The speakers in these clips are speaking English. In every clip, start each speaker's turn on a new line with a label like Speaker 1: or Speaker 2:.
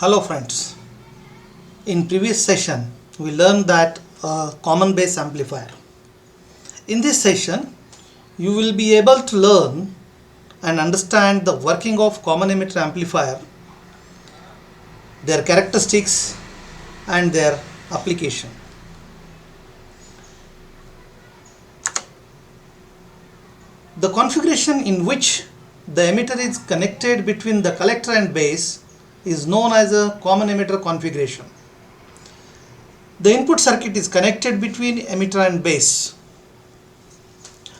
Speaker 1: Hello friends, in previous session we learned that a common base amplifier. In this session you will be able to learn and understand the working of common emitter amplifier, their characteristics and their application. The configuration in which the emitter is connected between the collector and base is known as a common emitter configuration. The input circuit is connected between emitter and base,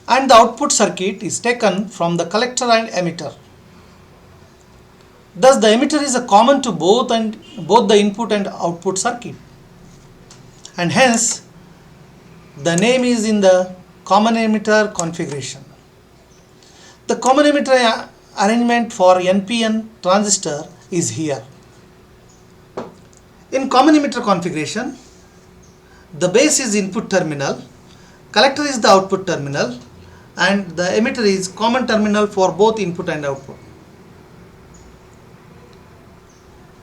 Speaker 1: and the output circuit is taken from the collector and emitter. Thus the emitter is a common to both the input and output circuit, and hence the name is in the common emitter configuration. The common emitter arrangement for NPN transistor is here. In common emitter configuration, the base is input terminal, collector is the output terminal, and the emitter is common terminal for both input and output.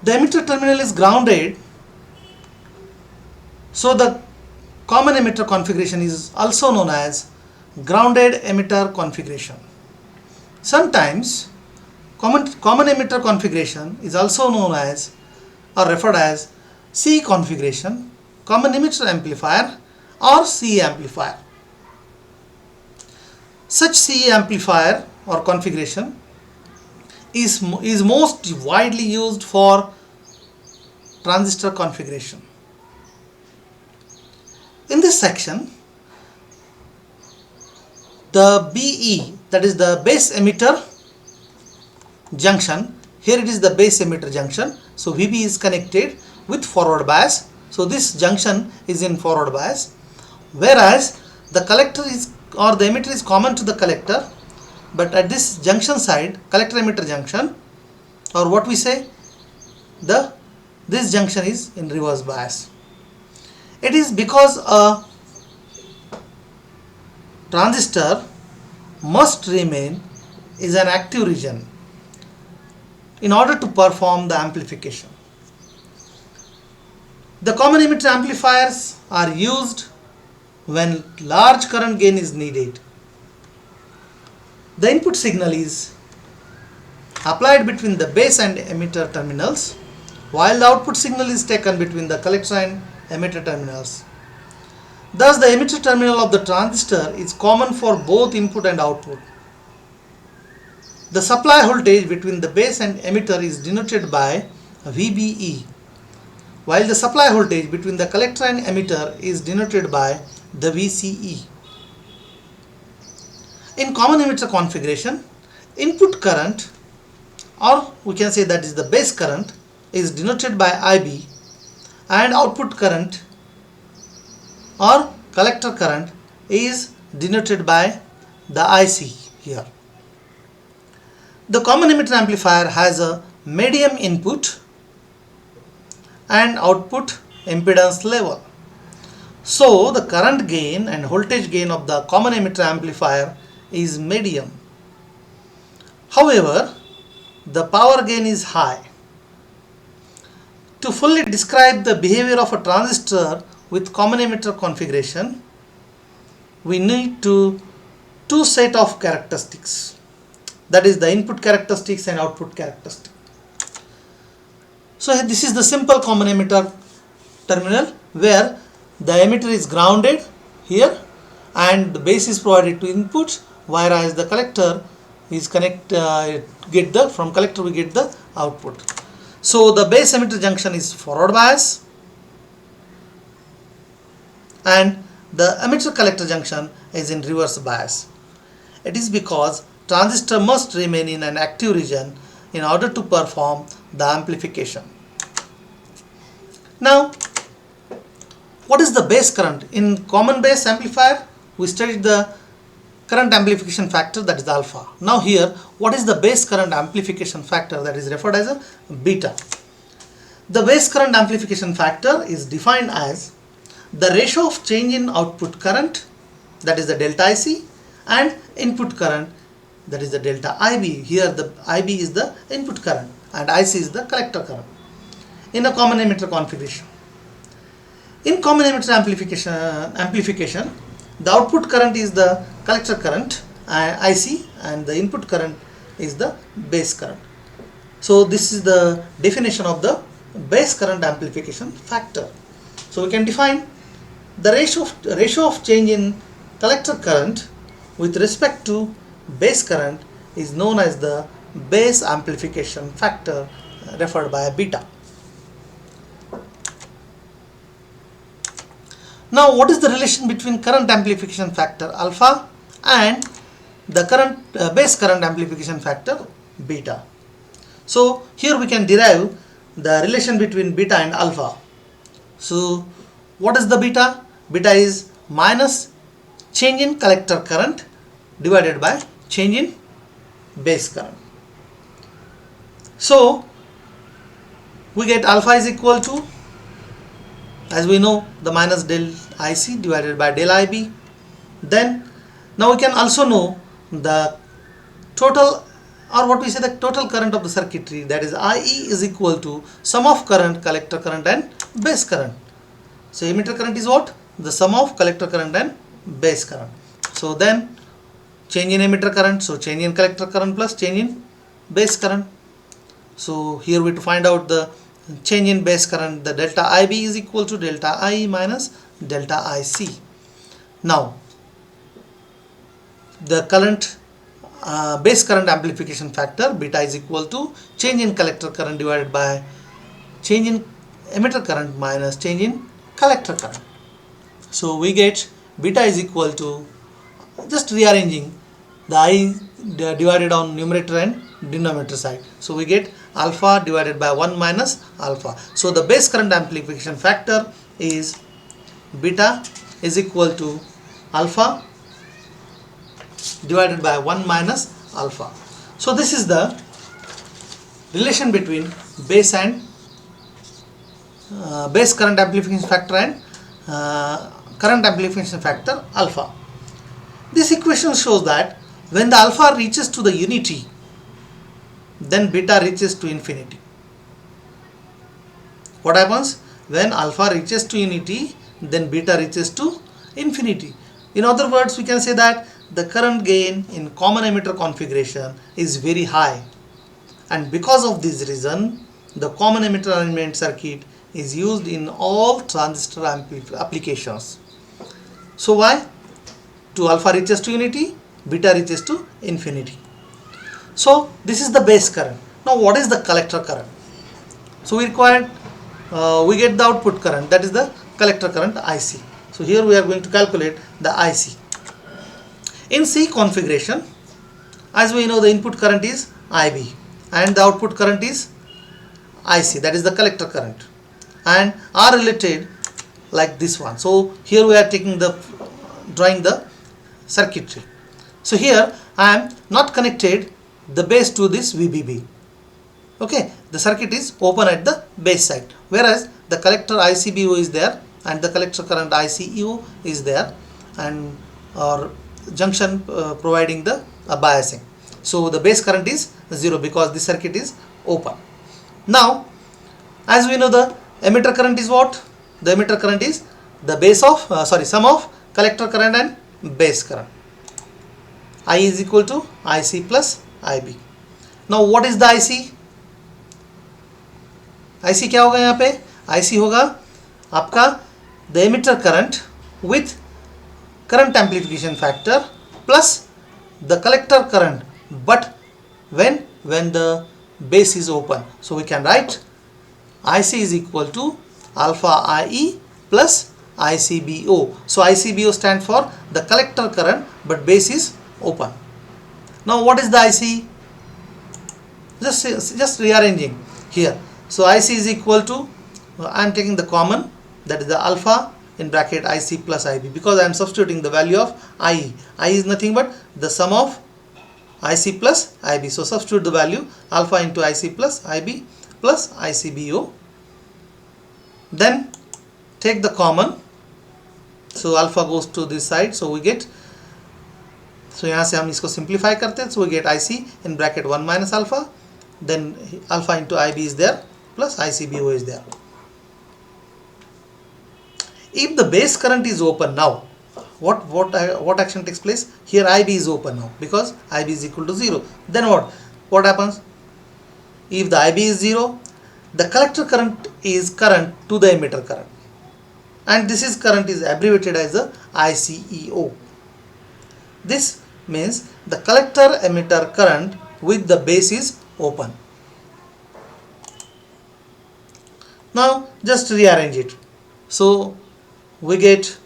Speaker 1: The emitter terminal is grounded, so the common emitter configuration is also known as grounded emitter configuration. Sometimes common emitter configuration is also known as or referred as C configuration, common emitter amplifier or CE amplifier. Such CE amplifier or configuration is most widely used for transistor configuration. In this section, the BE, that is the base emitter junction, here it is the base emitter junction, so VB is connected with forward bias, so this junction is in forward bias, whereas the collector is or the emitter is common to the collector, but at this junction side, collector emitter junction, or what we say, this junction is in reverse bias. It is because a transistor must remain is an active region in order to perform the amplification. The common emitter amplifiers are used when large current gain is needed. The input signal is applied between the base and emitter terminals, while the output signal is taken between the collector and emitter terminals. Thus the emitter terminal of the transistor is common for both input and output. The supply voltage between the base and emitter is denoted by VBE, while the supply voltage between the collector and emitter is denoted by the VCE. In common emitter configuration, input current, or we can say that is the base current, is denoted by IB, and output current or collector current is denoted by the IC here. The common emitter amplifier has a medium input and output impedance level. So the current gain and voltage gain of the common emitter amplifier is medium. However, the power gain is high. To fully describe the behavior of a transistor with common emitter configuration, we need two set of characteristics, that is the input characteristics and output characteristics. So this is the simple common emitter terminal where the emitter is grounded here and the base is provided to input, whereas the collector is from collector we get the output. So the base emitter junction is forward bias and the emitter collector junction is in reverse bias. It is because transistor must remain in an active region in order to perform the amplification. Now, what is the base current? In common base amplifier, we studied the current amplification factor, that is alpha. Now here, what is the base current amplification factor, that is referred as a beta? The base current amplification factor is defined as the ratio of change in output current, that is the delta IC, and input current, that is the delta IB. Here the IB is the input current and IC is the collector current. in a common emitter configuration. In common emitter amplification, the output current is the collector current IC, and the input current is the base current. So this is the definition of the base current amplification factor. So we can define the ratio of change in collector current with respect to base current is known as the base amplification factor, referred by beta. Now, what is the relation between current amplification factor alpha and the current base current amplification factor beta? So here we can derive the relation between beta and alpha. So what is the beta? Beta is minus change in collector current divided by change in base current. So we get alpha is equal to, as we know, the minus del IC divided by del IB. Then now we can also know the total, or what we say, the total current of the circuitry, that is IE is equal to sum of current, collector current and base current. So emitter current is what? The sum of collector current and base current. So then change in emitter current, so change in collector current plus change in base current. So here we to find out the change in base current, the delta IB is equal to delta I minus delta IC. Now the current base current amplification factor beta is equal to change in collector current divided by change in emitter current minus change in collector current. So we get beta is equal to, just rearranging the I divided on numerator and denominator side, so we get alpha divided by 1 minus alpha. So the base current amplification factor is beta is equal to alpha divided by 1 minus alpha. So this is the relation between base and base current amplification factor and current amplification factor alpha. This equation shows that when the alpha reaches to the unity, then beta reaches to infinity. What happens? When alpha reaches to unity, then beta reaches to infinity. In other words, we can say that the current gain in common emitter configuration is very high, and because of this reason, the common emitter arrangement circuit is used in all transistor applications. So why? To alpha reaches to unity, beta reaches to infinity. So this is the base current. Now what is the collector current? So we required, we get the output current, that is the collector current IC. So here we are going to calculate the IC. In C configuration, as we know, the input current is IB and the output current is IC, that is the collector current, and are related like this one. So here we are taking the drawing the circuitry. So here I am not connected the base to this VBB. Okay, the circuit is open at the base side, whereas the collector ICBO is there and the collector current ICEO is there, and or junction providing the biasing. So the base current is 0 because the circuit is open. Now as we know, the emitter current is what? The emitter current is the base of sum of collector current and base current. I is equal to IC plus IB. Now what is the IC? IC क्या होगा यहाँ पे? IC होगा आपका the emitter current with current amplification factor plus the collector current, but when the base is open. So we can write IC is equal to alpha IE plus ICBO. So ICBO stands for the collector current but base is open. Now what is the IC? Just rearranging here. So IC is equal to, I am taking the common, that is the alpha in bracket IC plus IB, because I am substituting the value of IE. I is nothing but the sum of IC plus IB. So substitute the value alpha into IC plus IB plus ICBO. Then take the common. So alpha goes to this side. So we get, so यहाँ से हम इसको simplify करते हैं. So we get IC in bracket 1 minus alpha. Then alpha into IB is there plus ICBO is there. If the base current is open now, what action takes place? Here IB is open now because IB is equal to 0. Then what happens? If the IB is 0, the collector current is current to the emitter current, and this is current is abbreviated as the ICEO. This means the collector emitter current with the base is open. Now just rearrange it. So we get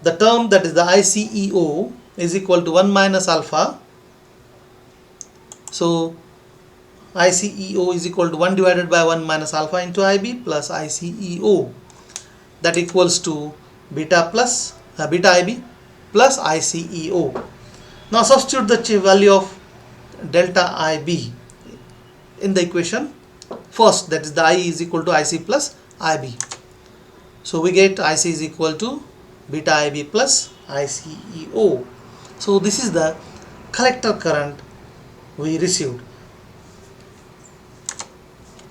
Speaker 1: the term that is the ICEO is equal to 1 minus alpha. So ICEO is equal to 1 divided by 1 minus alpha into IB plus ICEO, that equals to beta IB plus ICEO. Now substitute the value of delta IB in the equation first, that is the I is equal to IC plus IB. So we get IC is equal to beta IB plus ICEO. So this is the collector current we received.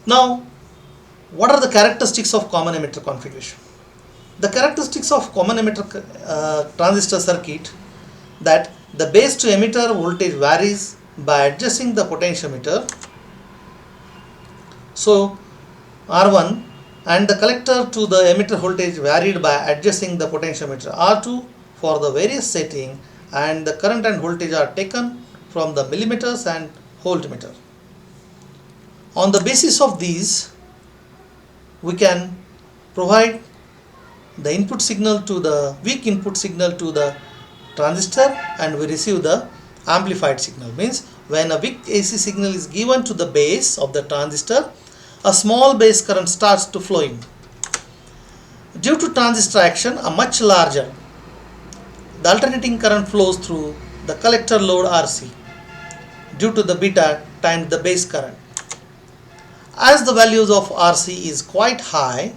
Speaker 1: Now what are the characteristics of common emitter configuration? The characteristics of common emitter transistor circuit, that the base to emitter voltage varies by adjusting the potentiometer, so R1, and the collector to the emitter voltage varied by adjusting the potentiometer R2 for the various setting, and the current and voltage are taken from the millimeters and voltmeter. On the basis of these, we can provide the input signal to the weak input signal to the transistor, and we receive the amplified signal. Means when a weak AC signal is given to the base of the transistor, a small base current starts to flow in. Due to transistor action, a much larger, the alternating current flows through the collector load RC due to the beta times the base current. As the values of RC is quite high,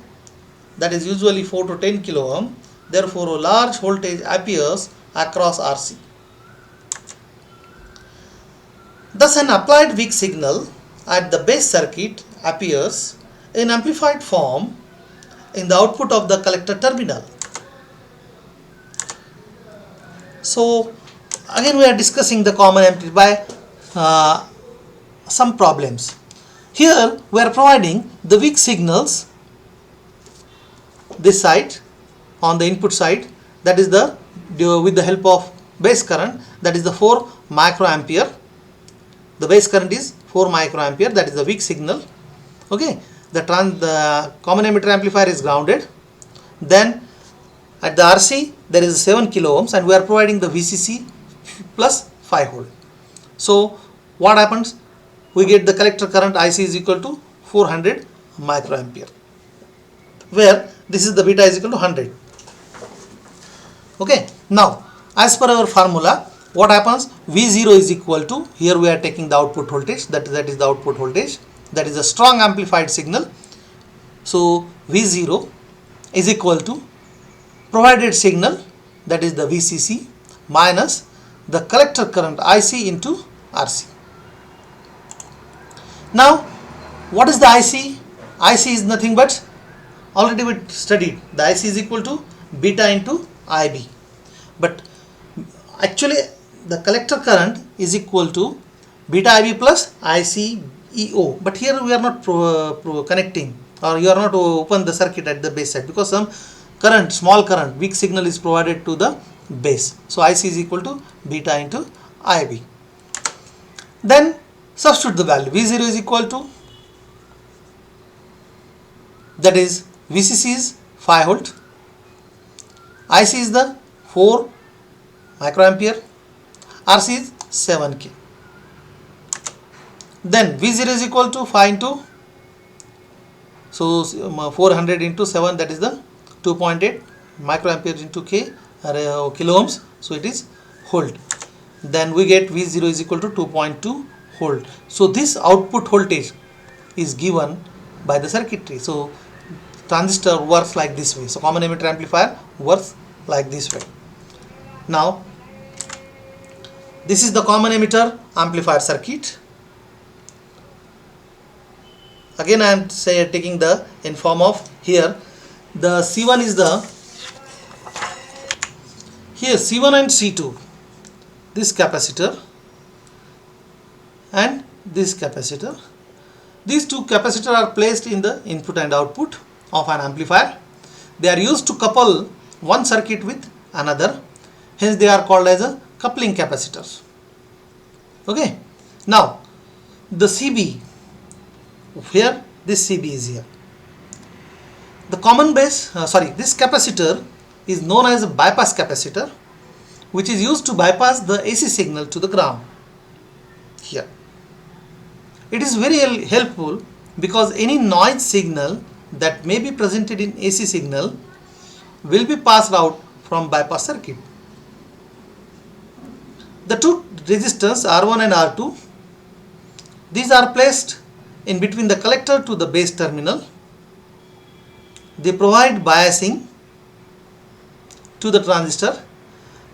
Speaker 1: that is usually 4 to 10 kilo ohm, therefore a large voltage appears across RC. Thus an applied weak signal at the base circuit appears in amplified form in the output of the collector terminal. So again we are discussing the common amplifier by some problems. Here we are providing the weak signals this side on the input side, that is the with the help of base current, that is the 4 microampere. The base current is 4 microampere, that is the weak signal. Okay, the common emitter amplifier is grounded. Then at the RC there is 7 kilo ohms, and we are providing the VCC plus 5 volt. So what happens? We get the collector current IC is equal to 400 microampere, where this is the beta is equal to 100. Okay, now as per our formula, what happens? V0 is equal to, here we are taking the output voltage, that is the output voltage, that is a strong amplified signal. So V0 is equal to provided signal, that is the VCC, minus the collector current IC into RC. Now what is the IC? IC is nothing but, already we studied, the IC is equal to beta into IB, but actually the collector current is equal to beta IB plus ICEO, but here we are not connecting, or you are not open the circuit at the base side, because some current, small current, weak signal is provided to the base. So IC is equal to beta into IB. Then substitute the value. V0 is equal to, that is VCC is 5 volt, IC is the 4 microampere, RC is 7K. Then V0 is equal to 5 into, so 400 into 7, that is the 2.8 microampere into K, kilo ohms, so it is volt. Then we get V0 is equal to 2.2 volt. So this output voltage is given by the circuitry. So transistor works like this way. So common emitter amplifier works like this way. Now this is the common emitter amplifier circuit. again I am taking the in form of here the C1 is the here C1 and C2, this capacitor and this capacitor. These two capacitors are placed in the input and output of an amplifier. They are used to couple one circuit with another, hence they are called as a coupling capacitors. Okay, now the CB, here this CB is here. The common base, this capacitor is known as a bypass capacitor, which is used to bypass the AC signal to the ground. Here it is very helpful because any noise signal that may be presented in AC signal will be passed out from bypass circuit. The two resistors R1 and R2, these are placed in between the collector to the base terminal. They provide biasing to the transistor,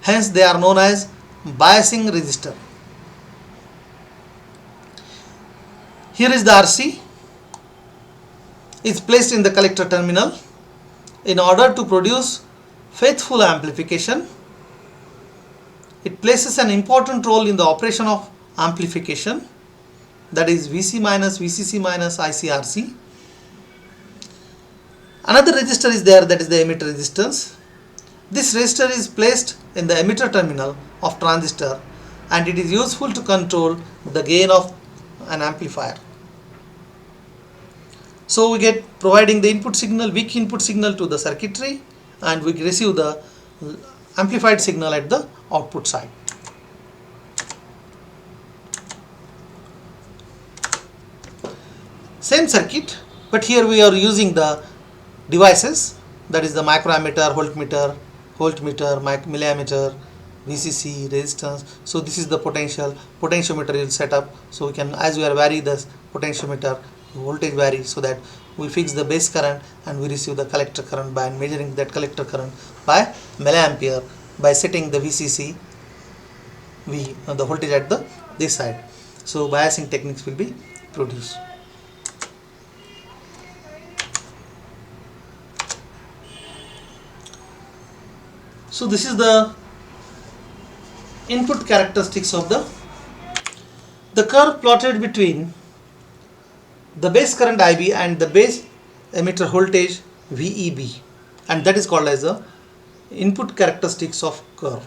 Speaker 1: hence they are known as biasing resistor. Here is the RC, is placed in the collector terminal in order to produce faithful amplification. It plays an important role in the operation of amplification, that is VC minus, VCC minus, ICRC. Another resistor is there, that is the emitter resistance. This resistor is placed in the emitter terminal of transistor and it is useful to control the gain of an amplifier. So we get providing the input signal, weak input signal to the circuitry, and we receive the amplified signal at the output side. Same circuit, but here we are using the devices, that is the microammeter, voltmeter, milliammeter, VCC, resistance. So this is the potentiometer is set up, so we can, as we are vary the potentiometer, voltage vary, so that we fix the base current and we receive the collector current by measuring that collector current by milliampere by setting the VCC the voltage at this side. So biasing techniques will be produced. So this is the input characteristics of the curve plotted between the base current IB and the base emitter voltage VEB, and that is called as the input characteristics of curve.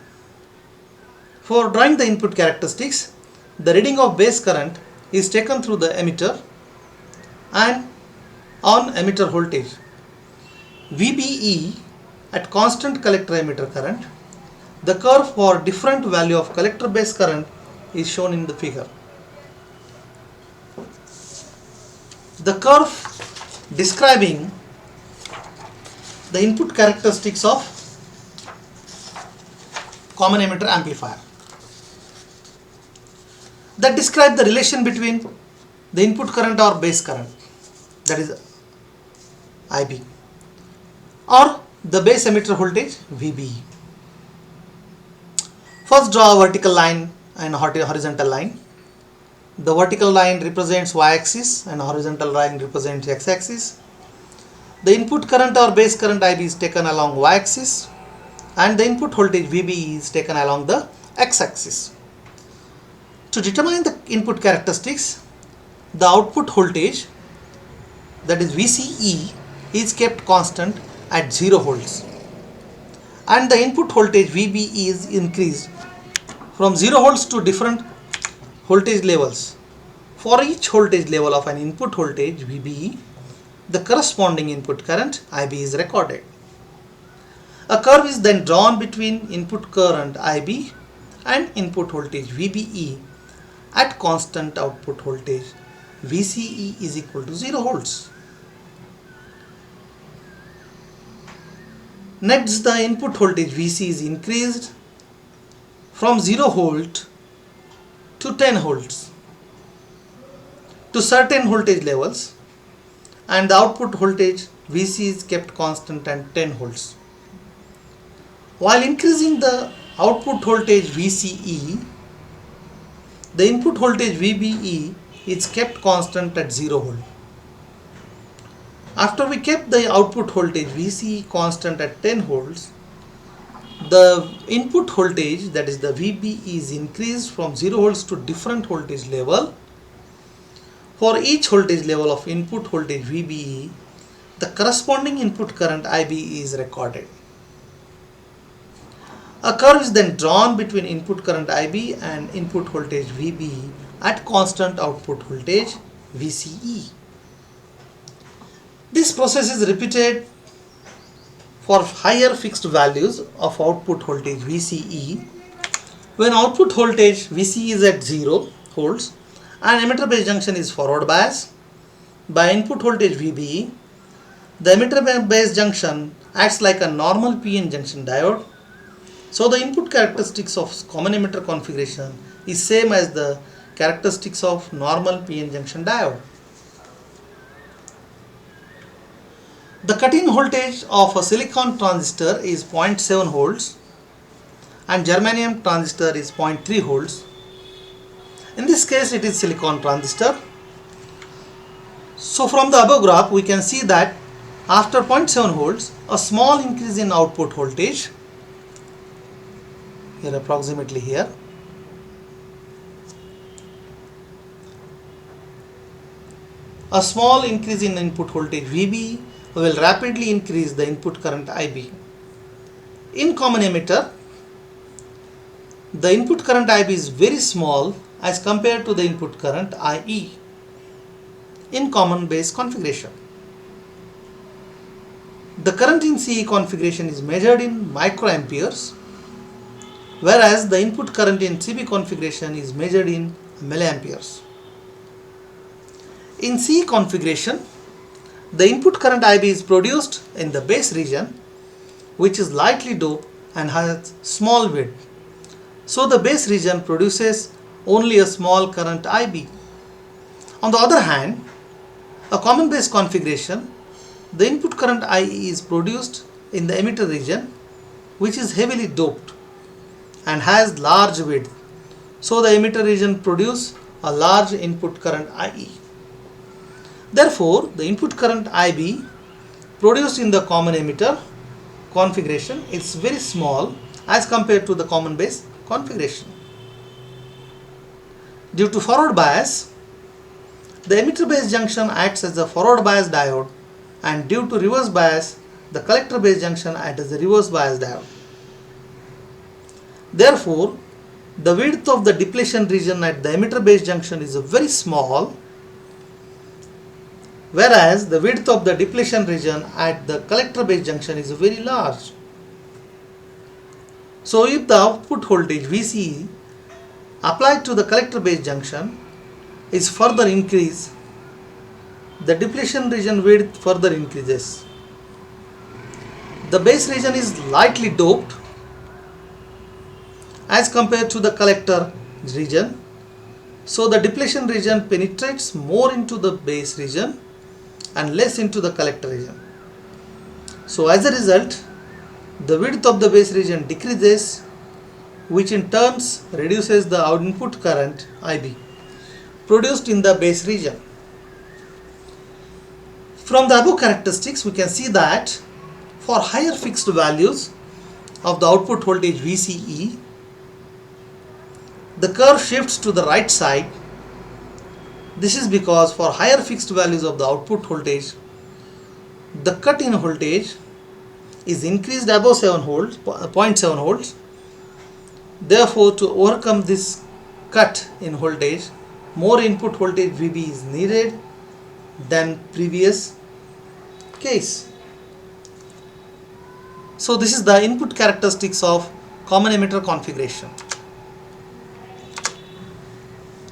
Speaker 1: For drawing the input characteristics, the reading of base current is taken through the emitter and on emitter voltage VBE at constant collector emitter current. The curve for different value of collector base current is shown in the figure. The curve describing the input characteristics of common emitter amplifier, that describe the relation between the input current or base current, that is IB, or the base emitter voltage VBE. First draw a vertical line and a horizontal line. The vertical line represents y-axis and horizontal line represents x-axis. The input current or base current IB is taken along y-axis and the input voltage VBE is taken along the x-axis. To determine the input characteristics, the output voltage, that is VCE, is kept constant at 0 volts and the input voltage VBE is increased from 0 volts to different voltage levels. For each voltage level of an input voltage VBE, the corresponding input current IB is recorded. A curve is then drawn between input current IB and input voltage VBE at constant output voltage VCE is equal to 0 volts. Next, the input voltage VC is increased from 0 volt to 10 volts to certain voltage levels, and the output voltage VC is kept constant at 10 volts. While increasing the output voltage VCE, the input voltage VBE is kept constant at 0 volt. After we kept the output voltage VCE constant at 10 volts, the input voltage, that is the VB, is increased from 0 volts to different voltage level. For each voltage level of input voltage VBE, the corresponding input current IB is recorded. A curve is then drawn between input current IB and input voltage VBE at constant output voltage VCE. This process is repeated for higher fixed values of output voltage VCE. When output voltage VCE is at 0 volts and emitter base junction is forward bias by input voltage VBE, the emitter base junction acts like a normal PN junction diode. So the input characteristics of common emitter configuration is same as the characteristics of normal PN junction diode. The cut-in voltage of a silicon transistor is 0.7 volts and germanium transistor is 0.3 volts. In this case it is silicon transistor. So from the above graph we can see that after 0.7 volts a small increase in output voltage, here approximately here, a small increase in input voltage VB will rapidly increase the input current IB. In common emitter, the input current IB is very small as compared to the input current IE in common base configuration. The current in CE configuration is measured in microamperes, whereas the input current in CB configuration is measured in milliamperes. In CE configuration, the input current IB is produced in the base region, which is lightly doped and has small width. So the base region produces only a small current IB. On the other hand, a common base configuration, the input current IE is produced in the emitter region, which is heavily doped and has large width. So the emitter region produces a large input current IE. Therefore, the input current IB produced in the common emitter configuration is very small as compared to the common base configuration. Due to forward bias, the emitter base junction acts as a forward bias diode, and due to reverse bias, the collector base junction acts as a reverse bias diode. Therefore, the width of the depletion region at the emitter base junction is very small, whereas the width of the depletion region at the collector base junction is very large. So if the output voltage VCE applied to the collector base junction is further increased, the depletion region width further increases. The base region is lightly doped as compared to the collector region, so the depletion region penetrates more into the base region and less into the collector region. So as a result, the width of the base region decreases, which in turn reduces the input current IB produced in the base region. From the above characteristics, we can see that for higher fixed values of the output voltage VCE, the curve shifts to the right side. This is because for higher fixed values of the output voltage, the cut-in voltage is increased above 7 volts, 0.7 volts. Therefore, to overcome this cut in voltage, more input voltage VB is needed than previous case. So this is the input characteristics of common emitter configuration.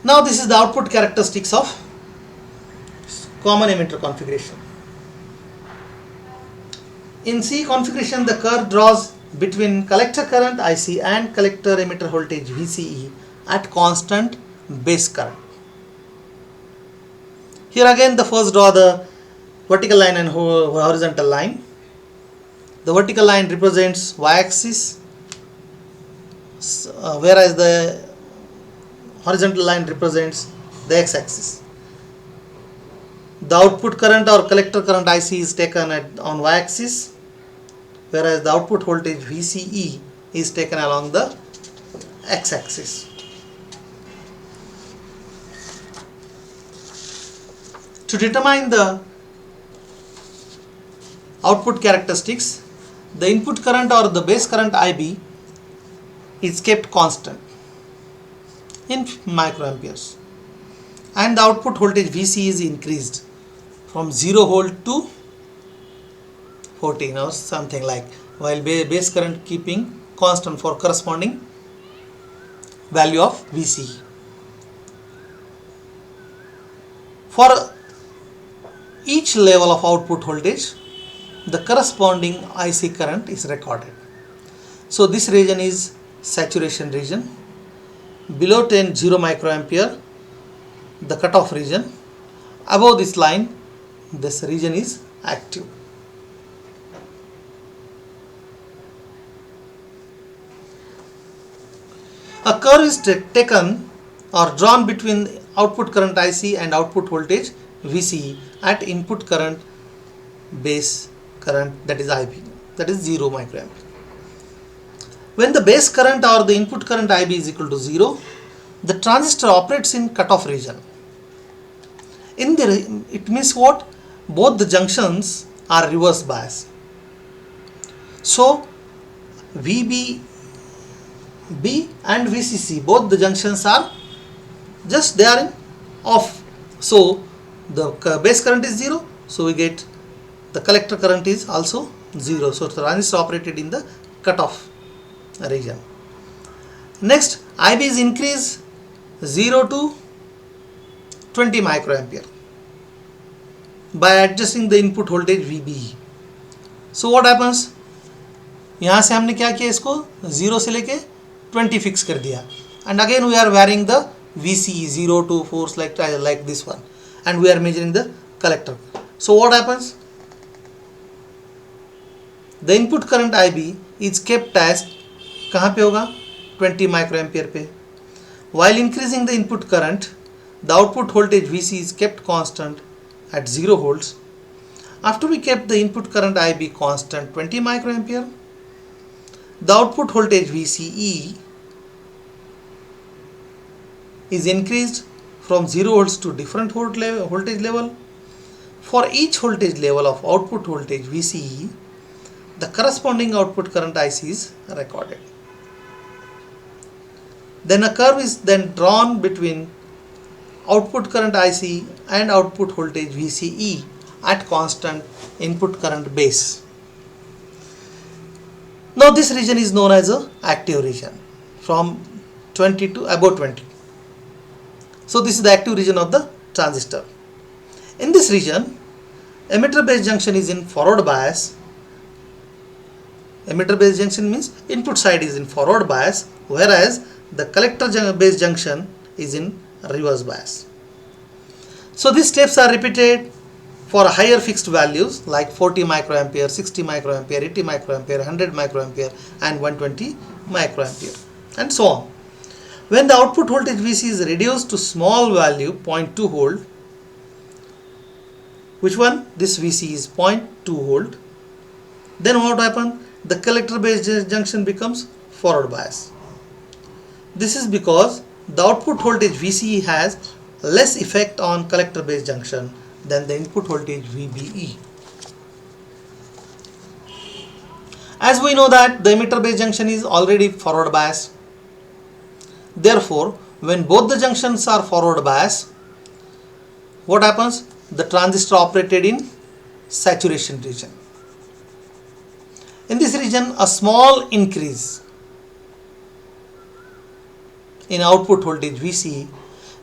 Speaker 1: Now this is the output characteristics of common emitter configuration. In C configuration, the curve draws between collector current IC and collector emitter voltage VCE at constant base current. Here again the first draw the vertical line and horizontal line. The vertical line represents y-axis, whereas the horizontal line represents the x-axis. The output current or collector current IC is taken on y-axis, whereas the output voltage VCE is taken along the x-axis. To determine the output characteristics, the input current or the base current IB is kept constant in microamperes, and the output voltage VC is increased from 0 volt to 14 or something like, while base current keeping constant for corresponding value of VC. For each level of output voltage, the corresponding IC current is recorded. So this region is saturation region. Below 0 microampere, the cutoff region. Above this line, this region is active. A curve is taken or drawn between output current IC and output voltage VCE at input current base current, that is IB, that is 0 microampere. When the base current or the input current IB is equal to 0, the transistor operates in cutoff region. It means what? Both the junctions are reverse bias. So VBB and VCC, both the junctions are just they are in off. So the base current is 0, so we get the collector current is also 0. So the transistor operated in the cutoff region. Next, IB is increased 0 to 20 microampere by adjusting the input voltage VBE. So what happens? यहाँ से हमने क्या किया, इसको 0 से लेके 20 fix कर दिया, and again we are varying the VCE 0 to 4 like this one, and we are measuring the collector. So what happens? The input current IB is kept as कहाँ पे होगा? 20 microampere पे. While increasing the input current, the output voltage VC is kept constant at 0 volts. After we kept the input current IB constant 20 microampere, the output voltage VCE is increased from 0 volts to different voltage level. For each voltage level of output voltage VCE, the corresponding output current IC is recorded. Then a curve is then drawn between output current IC and output voltage VCE at constant input current base. Now this region is known as a active region from 20 to above 20. So this is the active region of the transistor. In this region, emitter base junction is in forward bias. Emitter base junction means input side is in forward bias, whereas the collector base junction is in reverse bias. So these steps are repeated for higher fixed values like 40 microampere, 60 microampere, 80 microampere, 100 microampere and 120 microampere and so on. When the output voltage VC is reduced to small value 0.2 volt, which one? This VC is 0.2 volt. Then what happens? The collector base junction becomes forward bias. This is because the output voltage VCE has less effect on collector base junction than the input voltage VBE. As we know that the emitter base junction is already forward bias. Therefore, when both the junctions are forward bias, what happens? The transistor operated in saturation region. In this region, a small increase in output voltage VC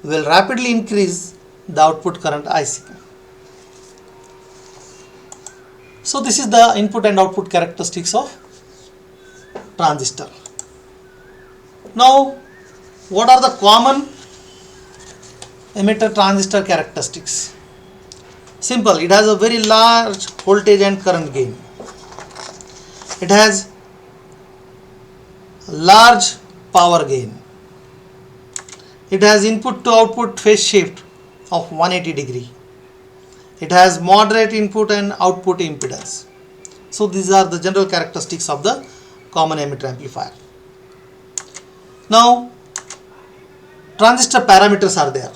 Speaker 1: will rapidly increase the output current IC. So this is the input and output characteristics of transistor. Now, what are the common emitter transistor characteristics? Simple, it has a very large voltage and current gain. It has large power gain. It has input to output phase shift of 180 degree. It has moderate input and output impedance. So these are the general characteristics of the common emitter amplifier. Now transistor parameters are there.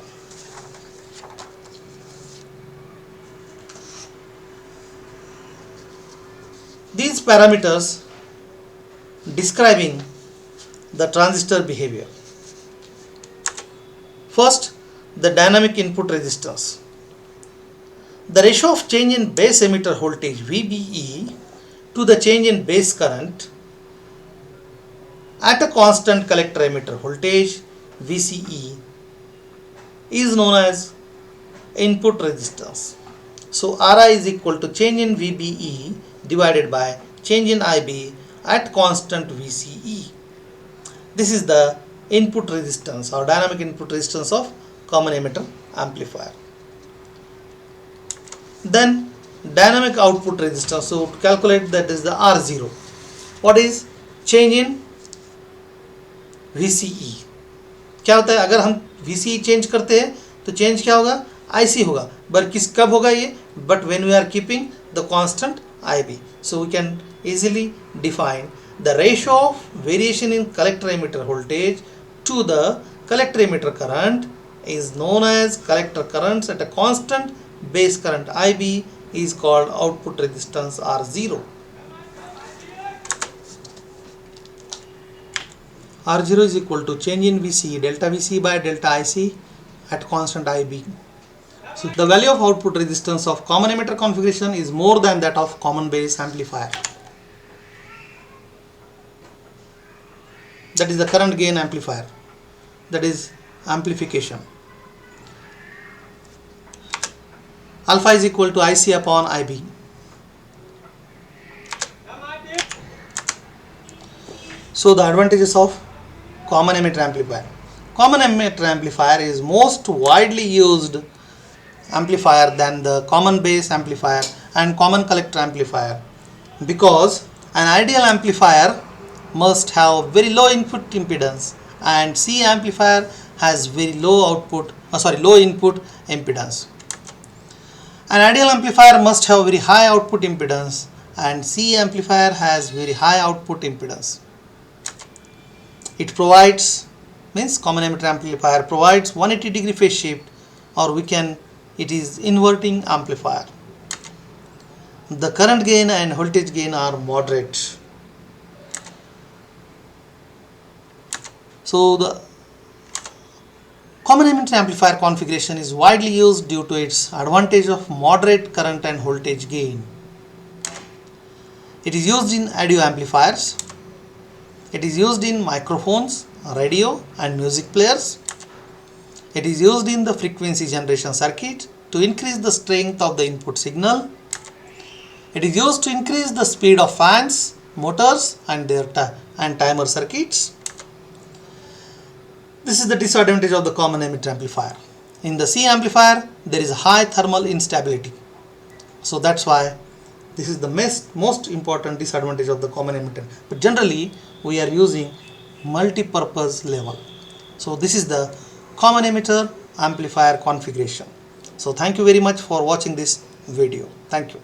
Speaker 1: These parameters describing the transistor behavior. First, the dynamic input resistance. The ratio of change in base emitter voltage VBE to the change in base current at a constant collector emitter voltage VCE is known as input resistance. So Ri is equal to change in VBE divided by change in IB at constant VCE. This is the input resistance or dynamic input resistance of common emitter amplifier. Then dynamic output resistance. So to calculate that is the R0. What is change in VCE? क्या होता है अगर हम VCE change करते हैं तो change क्या होगा IC होगा पर किस कब होगा ये but when we are keeping the constant IB. So we can easily define the ratio of variation in collector emitter voltage to the collector emitter current is known as collector currents at a constant base current IB is called output resistance R0. R0 is equal to change in VC delta VC by delta IC at constant IB. So the value of output resistance of common emitter configuration is more than that of common base amplifier. That is the current gain amplifier. That is amplification. Alpha is equal to IC upon IB. So the advantages of common emitter amplifier. Common emitter amplifier is most widely used amplifier than the common base amplifier and common collector amplifier because an ideal amplifier must have very low input impedance and C amplifier has very low input impedance. An ideal amplifier must have very high output impedance and C amplifier has very high output impedance. It provides common emitter amplifier provides 180 degree phase shift, or it is inverting amplifier. The current gain and voltage gain are moderate. So the common emitter amplifier configuration is widely used due to its advantage of moderate current and voltage gain. It is used in audio amplifiers. It is used in microphones, radio and music players. It is used in the frequency generation circuit to increase the strength of the input signal. It is used to increase the speed of fans, motors and their timer circuits. This is the disadvantage of the common emitter amplifier. In the C amplifier, there is a high thermal instability. So that's why this is the most important disadvantage of the common emitter. But generally, we are using multi-purpose level. So this is the common emitter amplifier configuration. So thank you very much for watching this video. Thank you.